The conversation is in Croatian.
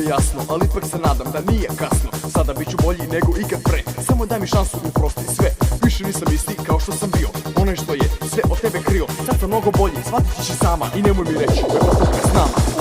jasno, ali ipak se nadam da nije kasno. Sada bit ću bolji nego ikad pre, samo daj mi šansu, uprosti sve. Više nisam isti kao što sam bio, onaj što je sve od tebe krio. Sad sam mnogo bolji, shvatit ćeš i sama i nemoj mi reći da je s nama.